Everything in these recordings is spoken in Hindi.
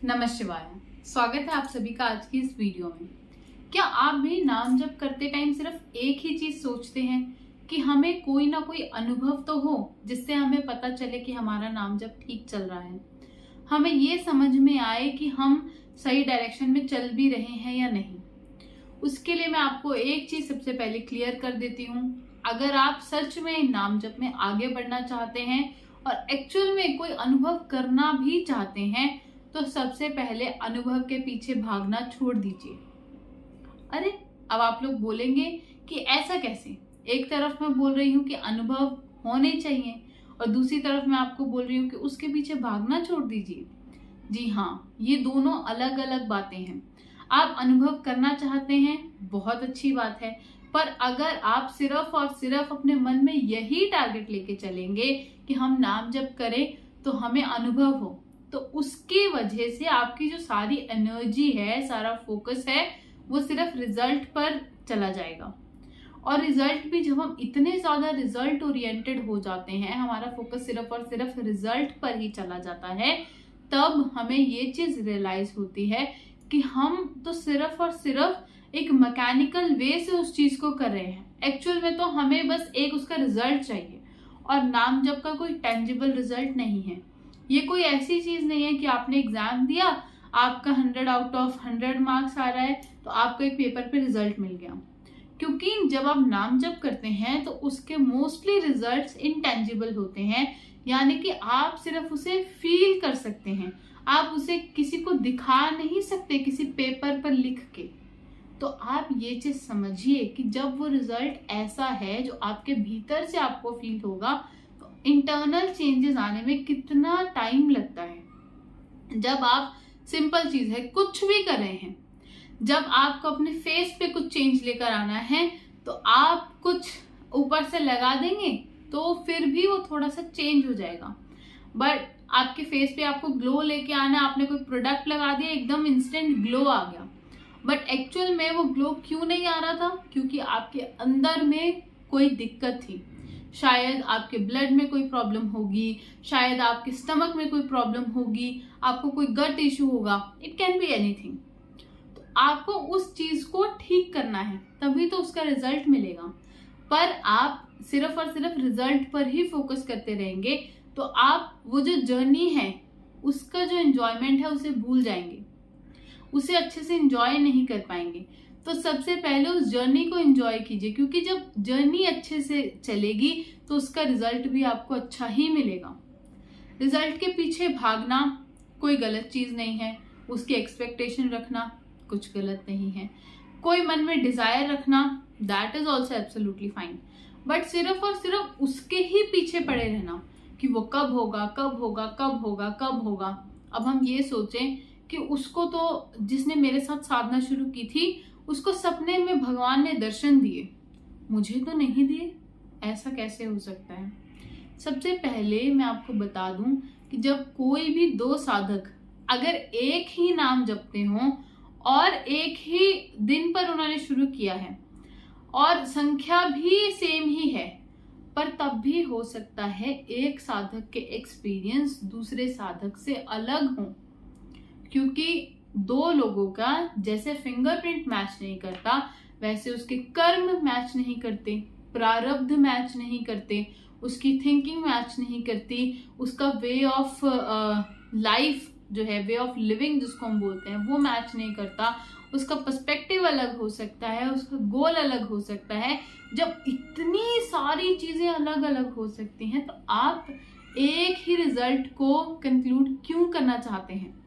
नमः शिवाय। स्वागत है आप सभी का आज की इस वीडियो में। क्या आप भी नाम जप करते टाइम सिर्फ एक ही चीज सोचते हैं कि हमें कोई ना कोई अनुभव तो हो जिससे हमें पता चले कि हमारा नाम जप ठीक चल रहा है, हमें ये समझ में आए कि हम सही डायरेक्शन में चल भी रहे हैं या नहीं। उसके लिए मैं आपको एक चीज सबसे पहले क्लियर कर देती हूँ। अगर आप सच में नाम जप में आगे बढ़ना चाहते हैं और एक्चुअल में कोई अनुभव करना भी चाहते हैं तो सबसे पहले अनुभव के पीछे भागना छोड़ दीजिए। अरे, अब आप लोग बोलेंगे कि ऐसा कैसे? एक तरफ मैं बोल रही हूँ कि अनुभव होने चाहिए और दूसरी तरफ मैं आपको बोल रही हूँ कि उसके पीछे भागना छोड़ दीजिए। जी हाँ, ये दोनों अलग अलग बातें हैं। आप अनुभव करना चाहते हैं, बहुत अच्छी बात है, पर अगर आप सिर्फ और सिर्फ अपने मन में यही टारगेट लेके चलेंगे कि हम नाम जप करें तो हमें अनुभव हो, तो उसकी वजह से आपकी जो सारी एनर्जी है, सारा फोकस है, वो सिर्फ रिजल्ट पर चला जाएगा। और रिजल्ट भी, जब हम इतने ज्यादा रिजल्ट ओरिएंटेड हो जाते हैं, हमारा फोकस सिर्फ और सिर्फ रिजल्ट पर ही चला जाता है, तब हमें ये चीज रियलाइज होती है कि हम तो सिर्फ और सिर्फ एक मैकेनिकल वे से उस चीज को कर रहे हैं। एक्चुअल में तो हमें बस एक उसका रिजल्ट चाहिए, और नाम जप का कोई टेंजिबल रिजल्ट नहीं है। ये कोई ऐसी चीज नहीं है कि आपने एग्जाम दिया, आपका 100 आउट ऑफ 100 मार्क्स आ रहा है तो आपको एक पेपर पे रिजल्ट मिल गया। क्योंकि जब आप नाम जप करते हैं तो उसके मोस्टली रिजल्ट्स इनटेंजिबल होते हैं, यानी कि आप सिर्फ उसे फील कर सकते हैं, आप उसे किसी को दिखा नहीं सकते किसी पेपर पर लिख के। तो आप ये चीज समझिए कि जब वो रिजल्ट ऐसा है जो आपके भीतर से आपको फील होगा, तो इंटरनल चेंजेस आने में कितना टाइम लगता है। जब आप, सिंपल चीज है, कुछ भी कर रहे हैं, जब आपको अपने फेस पे कुछ चेंज लेकर आना है तो आप कुछ ऊपर से लगा देंगे तो फिर भी वो थोड़ा सा चेंज हो जाएगा। बट आपके फेस पे आपको ग्लो लेके आना, आपने कोई प्रोडक्ट लगा दिया, एकदम इंस्टेंट ग्लो आ गया। बट एक्चुअल में वो ग्लो क्यों नहीं आ रहा था? क्योंकि आपके अंदर में कोई दिक्कत थी। शायद आपके ब्लड में कोई प्रॉब्लम होगी, शायद आपके स्टमक में कोई प्रॉब्लम होगी, आपको कोई गट इश्यू होगा, इट कैन बी एनीथिंग। तो आपको उस चीज को ठीक करना है, तभी तो उसका रिजल्ट मिलेगा। पर आप सिर्फ और सिर्फ रिजल्ट पर ही फोकस करते रहेंगे तो आप वो जो जर्नी है, उसका जो एंजॉयमेंट है, उसे भूल जाएंगे, उसे अच्छे से एंजॉय नहीं कर पाएंगे। तो सबसे पहले उस जर्नी को एंजॉय कीजिए, क्योंकि जब जर्नी अच्छे से चलेगी तो उसका रिजल्ट भी आपको अच्छा ही मिलेगा। रिजल्ट के पीछे भागना कोई गलत चीज नहीं है, उसकी एक्सपेक्टेशन रखना कुछ गलत नहीं है, कोई मन में डिजायर रखना, that is also absolutely fine. But सिर्फ और सिर्फ उसके ही पीछे पड़े रहना कि वो कब होगा, कब होगा, कब होगा, कब होगा। अब हम ये सोचें कि उसको तो, जिसने मेरे साथ साधना शुरू की थी, उसको सपने में भगवान ने दर्शन दिए, मुझे तो नहीं दिए, ऐसा कैसे हो सकता है? सबसे पहले मैं आपको बता दूं कि जब कोई भी दो साधक अगर एक ही नाम जपते हों और एक ही दिन पर उन्होंने शुरू किया है और संख्या भी सेम ही है, पर तब भी हो सकता है एक साधक के एक्सपीरियंस दूसरे साधक से अलग हो, क्योंकि दो लोगों का जैसे फिंगरप्रिंट मैच नहीं करता, वैसे उसके कर्म मैच नहीं करते, प्रारब्ध मैच नहीं करते, उसकी थिंकिंग मैच नहीं करती, उसका वे ऑफ लाइफ जो है, वे ऑफ लिविंग जिसको हम बोलते हैं, वो मैच नहीं करता, उसका पर्सपेक्टिव अलग हो सकता है, उसका गोल अलग हो सकता है। जब इतनी सारी चीजें अलग अलग हो सकती हैं तो आप एक ही रिजल्ट को कंक्लूड क्यों करना चाहते हैं?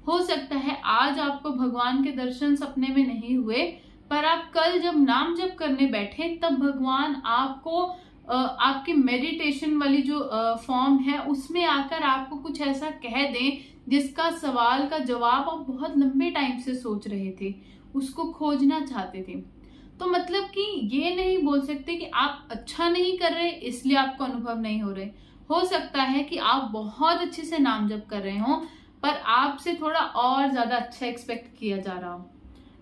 हो सकता है आज आपको भगवान के दर्शन सपने में नहीं हुए, पर आप कल जब नाम जप करने बैठे तब भगवान आपको आपके मेडिटेशन वाली जो फॉर्म है उसमें आकर आपको कुछ ऐसा कह दें जिसका सवाल का जवाब आप बहुत लंबे टाइम से सोच रहे थे, उसको खोजना चाहते थे। तो मतलब कि ये नहीं बोल सकते कि आप अच्छा नहीं कर रहे इसलिए आपको अनुभव नहीं हो रहे। हो सकता है कि आप बहुत अच्छे से नाम जप कर रहे हो, पर आपसे थोड़ा और ज्यादा अच्छा एक्सपेक्ट किया जा रहा हो।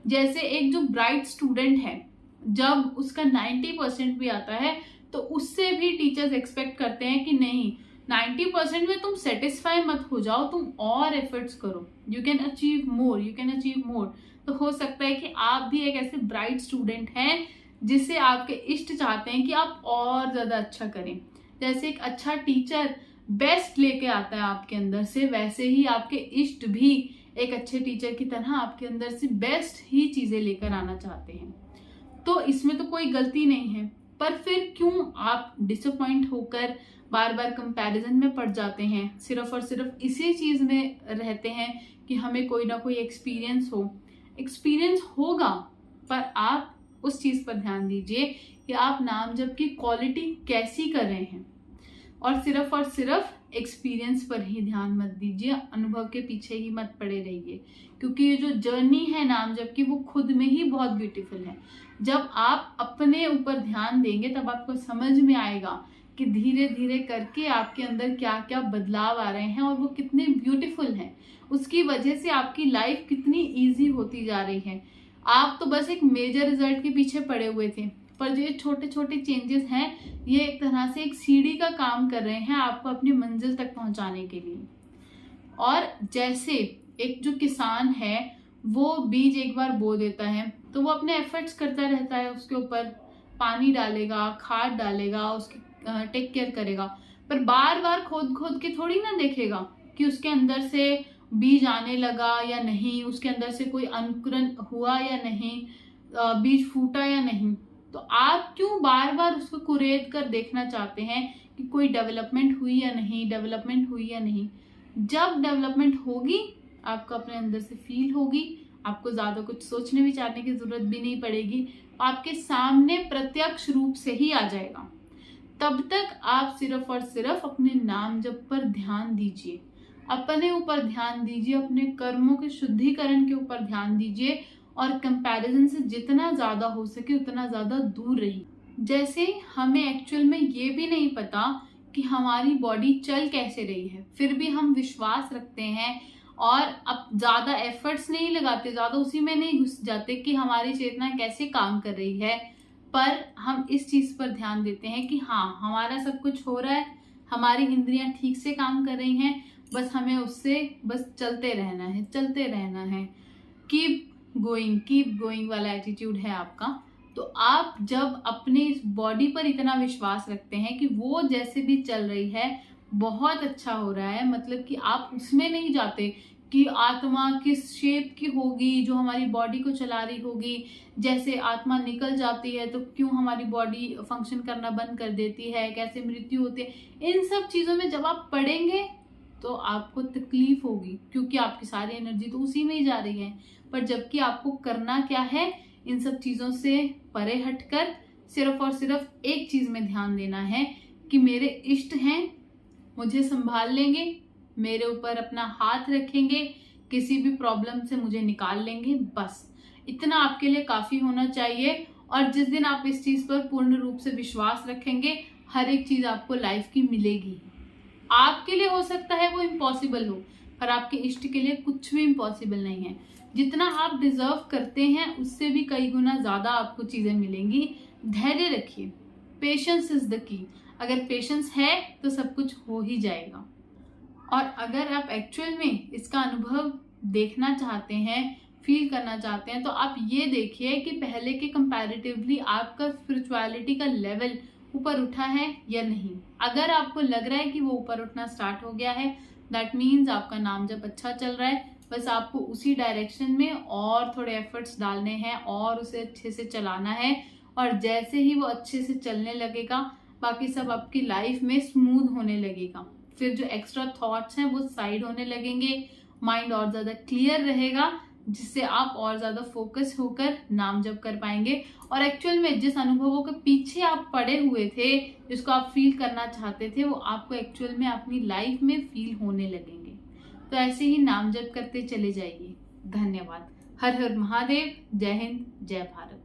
जैसे एक जो ब्राइट स्टूडेंट है, जब उसका 90% भी आता है तो उससे भी टीचर्स एक्सपेक्ट करते हैं कि नहीं, 90% में तुम सेटिस्फाई मत हो जाओ, तुम और एफर्ट्स करो। You can achieve more, you can achieve more. तो हो सकता है कि आप भी एक ऐसे ब्राइट स्टूडेंट हैं जिसे आपके इष्ट चाहते हैं कि आप और ज्यादा अच्छा करें। जैसे एक अच्छा टीचर बेस्ट लेके आता है आपके अंदर से, वैसे ही आपके इष्ट भी एक अच्छे टीचर की तरह आपके अंदर से बेस्ट ही चीजें लेकर आना चाहते हैं। तो इसमें तो कोई गलती नहीं है, पर फिर क्यों आप डिसअपॉइंट होकर बार बार कंपैरिजन में पड़ जाते हैं, सिर्फ और सिर्फ इसी चीज में रहते हैं कि हमें कोई ना कोई एक्सपीरियंस हो। एक्सपीरियंस होगा, पर आप उस चीज पर ध्यान दीजिए कि आप नाम जप की क्वालिटी कैसी कर रहे हैं, और सिर्फ एक्सपीरियंस पर ही ध्यान मत दीजिए, अनुभव के पीछे ही मत पड़े रहिए। क्योंकि ये जो जर्नी है नाम जप की, वो खुद में ही बहुत ब्यूटीफुल है। जब आप अपने ऊपर ध्यान देंगे तब आपको समझ में आएगा कि धीरे धीरे करके आपके अंदर क्या क्या बदलाव आ रहे हैं और वो कितने ब्यूटीफुल हैं। उसकी वजह से आपकी लाइफ कितनी ईजी होती जा रही है। आप तो बस एक मेजर रिजल्ट के पीछे पड़े हुए थे, पर जो ये छोटे छोटे चेंजेस हैं, ये एक तरह से एक सीढ़ी का काम कर रहे हैं आपको अपनी मंजिल तक पहुंचाने के लिए। और जैसे एक जो किसान है, वो बीज एक बार बो देता है तो वो अपने एफर्ट्स करता रहता है, उसके ऊपर पानी डालेगा, खाद डालेगा, उसकी टेक केयर करेगा, पर बार बार खोद खोद के थोड़ी ना देखेगा कि उसके अंदर से बीज आने लगा या नहीं, उसके अंदर से कोई अंकुरण हुआ या नहीं, बीज फूटा या नहीं। तो आप क्यों बार बार उसको कुरेद कर देखना चाहते हैं कि कोई डेवलपमेंट हुई या नहीं, डेवलपमेंट हुई या नहीं। जब डेवलपमेंट होगी आपको अपने अंदर से फील होगी, आपको ज्यादा कुछ सोचने विचारने की जरूरत भी नहीं पड़ेगी, आपके सामने प्रत्यक्ष रूप से ही आ जाएगा। तब तक आप सिर्फ और सिर्फ अपने नाम जप पर ध्यान दीजिए, अपने ऊपर ध्यान दीजिए, अपने कर्मों के शुद्धिकरण के ऊपर ध्यान दीजिए, और कंपैरिजन से जितना ज्यादा हो सके उतना ज्यादा दूर रहिए। जैसे हमें एक्चुअल में ये भी नहीं पता कि हमारी बॉडी चल कैसे रही है, फिर भी हम विश्वास रखते हैं और अब ज्यादा एफर्ट्स नहीं लगाते, ज्यादा उसी में नहीं घुस जाते कि हमारी चेतना कैसे काम कर रही है। पर हम इस चीज पर ध्यान देते हैं कि हाँ, हमारा सब कुछ हो रहा है, हमारी इंद्रियां ठीक से काम कर रही हैं, बस हमें उससे बस चलते रहना है, चलते रहना है। कीप गोइंग वाला एटीट्यूड है आपका। तो आप जब अपने इस बॉडी पर इतना विश्वास रखते हैं कि वो जैसे भी चल रही है बहुत अच्छा हो रहा है, मतलब कि आप उसमें नहीं जाते कि आत्मा किस शेप की होगी जो हमारी बॉडी को चला रही होगी, जैसे आत्मा निकल जाती है तो क्यों हमारी बॉडी फंक्शन करना बंद कर देती है, कैसे मृत्यु होती है। इन सब चीजों में जब आप पढ़ेंगे तो आपको तकलीफ होगी, क्योंकि आपकी सारी एनर्जी तो उसी में ही जा रही है। पर जबकि आपको करना क्या है, इन सब चीजों से परे हटकर सिर्फ और सिर्फ एक चीज में ध्यान देना है कि मेरे इष्ट हैं, मुझे संभाल लेंगे, मेरे ऊपर अपना हाथ रखेंगे, किसी भी प्रॉब्लम से मुझे निकाल लेंगे। बस इतना आपके लिए काफी होना चाहिए। और जिस दिन आप इस चीज पर पूर्ण रूप से विश्वास रखेंगे, हर एक चीज आपको लाइफ की मिलेगी। आपके लिए हो सकता है वो इम्पॉसिबल हो, पर आपके इष्ट के लिए कुछ भी इम्पॉसिबल नहीं है। जितना आप डिजर्व करते हैं उससे भी कई गुना ज्यादा आपको चीजें मिलेंगी। धैर्य रखिए, पेशेंस इज द की। अगर पेशेंस है तो सब कुछ हो ही जाएगा। और अगर आप एक्चुअल में इसका अनुभव देखना चाहते हैं, फील करना चाहते हैं, तो आप ये देखिए कि पहले के कंपैरेटिवली आपका स्पिरिचुअलिटी का लेवल ऊपर उठा है या नहीं। अगर आपको लग रहा है कि वो ऊपर उठना स्टार्ट हो गया है, दैट मीन्स आपका नाम जब अच्छा चल रहा है। बस आपको उसी डायरेक्शन में और थोड़े एफर्ट्स डालने हैं और उसे अच्छे से चलाना है। और जैसे ही वो अच्छे से चलने लगेगा, बाकी सब आपकी लाइफ में स्मूथ होने लगेगा। फिर जो एक्स्ट्रा थॉट्स हैं वो साइड होने लगेंगे, माइंड और ज्यादा क्लियर रहेगा, जिससे आप और ज्यादा फोकस होकर नाम जप कर पाएंगे। और एक्चुअल में जिस अनुभवों के पीछे आप पड़े हुए थे, जिसको आप फील करना चाहते थे, वो आपको एक्चुअल में अपनी लाइफ में फील होने लगेंगे। तो ऐसे ही नाम जप करते चले जाइए। धन्यवाद। हर हर महादेव। जय हिंद, जय भारत।